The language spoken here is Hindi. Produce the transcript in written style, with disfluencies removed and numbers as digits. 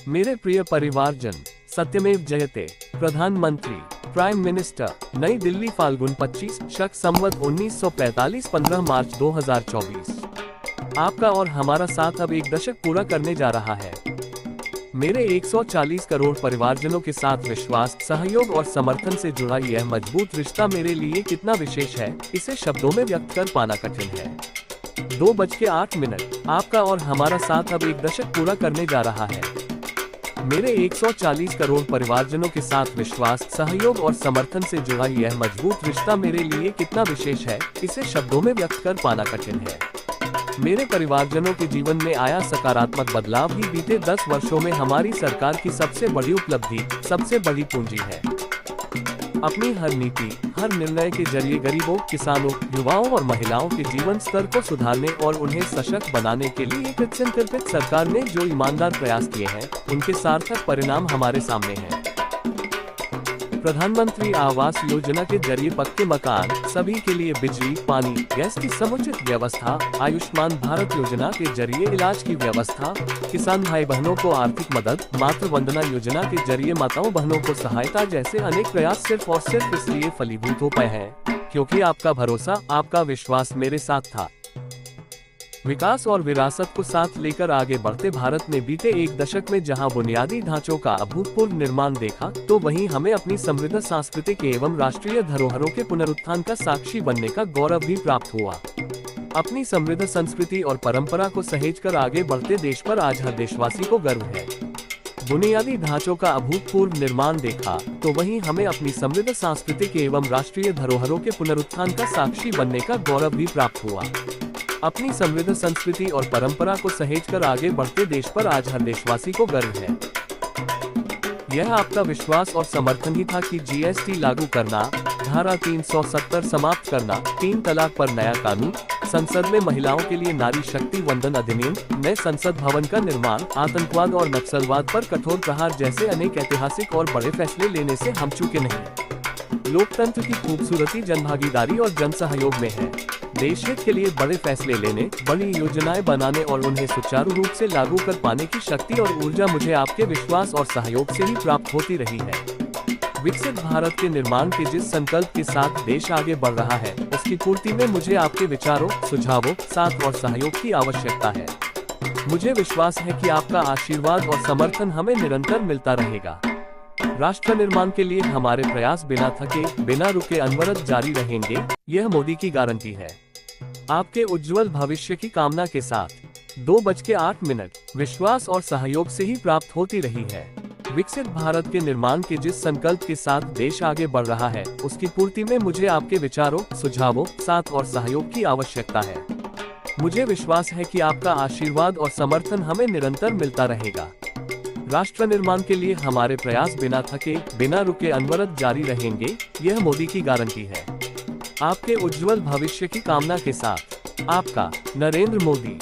मेरे प्रिय परिवारजन, सत्यमेव जयते। प्रधानमंत्री, प्राइम मिनिस्टर, नई दिल्ली, फाल्गुन 25 शक संवत 1945, 15 मार्च 2024। आपका और हमारा साथ अब एक दशक पूरा करने जा रहा है। मेरे 140 करोड़ परिवारजनों के साथ विश्वास, सहयोग और समर्थन से जुड़ा यह मजबूत रिश्ता मेरे लिए कितना विशेष है, इसे शब्दों में व्यक्त कर पाना कठिन है। 2:08, आपका और हमारा साथ अब एक दशक पूरा करने जा रहा है। मेरे 140 करोड़ परिवारजनों के साथ विश्वास, सहयोग और समर्थन से जुड़ा यह मजबूत रिश्ता मेरे लिए कितना विशेष है, इसे शब्दों में व्यक्त कर पाना कठिन है। मेरे परिवारजनों के जीवन में आया सकारात्मक बदलाव ही बीते 10 वर्षों में हमारी सरकार की सबसे बड़ी उपलब्धि, सबसे बड़ी पूंजी है। अपनी हर नीति, हर निर्णय के जरिए गरीबों, किसानों, युवाओं और महिलाओं के जीवन स्तर को सुधारने और उन्हें सशक्त बनाने के लिए एक संकल्पित सरकार ने जो ईमानदार प्रयास किए हैं, उनके सार्थक परिणाम हमारे सामने हैं। प्रधानमंत्री आवास योजना के जरिए पक्के मकान, सभी के लिए बिजली, पानी, गैस की समुचित व्यवस्था, आयुष्मान भारत योजना के जरिए इलाज की व्यवस्था, किसान भाई बहनों को आर्थिक मदद, मातृ वंदना योजना के जरिए माताओं बहनों को सहायता जैसे अनेक प्रयास सिर्फ और सिर्फ इसलिए फलीभूत हो पाए हैं क्योंकि आपका भरोसा, आपका विश्वास मेरे साथ था। विकास और विरासत को साथ लेकर आगे बढ़ते भारत ने बीते एक दशक में जहां बुनियादी ढांचों का अभूतपूर्व निर्माण देखा, तो वहीं हमें अपनी समृद्ध सांस्कृतिक एवं राष्ट्रीय धरोहरों के पुनरुत्थान का साक्षी बनने का गौरव भी प्राप्त हुआ। अपनी समृद्ध संस्कृति और परंपरा को सहेजकर आगे बढ़ते देश पर आज हर देशवासी को गर्व है। बुनियादी ढांचों का अभूतपूर्व निर्माण देखा, तो वहीं हमें अपनी समृद्ध सांस्कृतिक एवं राष्ट्रीय धरोहरों के पुनरुत्थान का साक्षी बनने का गौरव भी प्राप्त हुआ। अपनी समृद्ध संस्कृति और परंपरा को सहेजकर आगे बढ़ते देश पर आज हर देशवासी को गर्व है। यह आपका विश्वास और समर्थन ही था कि जीएसटी लागू करना, धारा 370 समाप्त करना, 3 तलाक पर नया कानून, संसद में महिलाओं के लिए नारी शक्ति वंदन अधिनियम, नए संसद भवन का निर्माण, आतंकवाद और नक्सलवाद पर कठोर प्रहार जैसे अनेक ऐतिहासिक और बड़े फैसले लेने से हम चूके नहीं। लोकतंत्र की खूबसूरती जनभागीदारी और जन सहयोग में है। देश हित के लिए बड़े फैसले लेने, बड़ी योजनाएं बनाने और उन्हें सुचारू रूप से लागू कर पाने की शक्ति और ऊर्जा मुझे आपके विश्वास और सहयोग से ही प्राप्त होती रही है। विकसित भारत के निर्माण के जिस संकल्प के साथ देश आगे बढ़ रहा है, उसकी पूर्ति में मुझे आपके विचारों, सुझावों, साथ और सहयोग की आवश्यकता है। मुझे विश्वास है कि आपका आशीर्वाद और समर्थन हमें निरंतर मिलता रहेगा। राष्ट्र निर्माण के लिए हमारे प्रयास बिना थके, बिना रुके अनवरत जारी रहेंगे, यह मोदी की गारंटी है। आपके उज्जवल भविष्य की कामना के साथ 2:08 विश्वास और सहयोग से ही प्राप्त होती रही है। विकसित भारत के निर्माण के जिस संकल्प के साथ देश आगे बढ़ रहा है, उसकी पूर्ति में मुझे आपके विचारों, सुझावों, साथ और सहयोग की आवश्यकता है। मुझे विश्वास है कि आपका आशीर्वाद और समर्थन हमें निरंतर मिलता रहेगा। राष्ट्र निर्माण के लिए हमारे प्रयास बिना थके, बिना रुके अनवरत जारी रहेंगे, यह मोदी की गारंटी है। आपके उज्जवल भविष्य की कामना के साथ आपका नरेंद्र मोदी।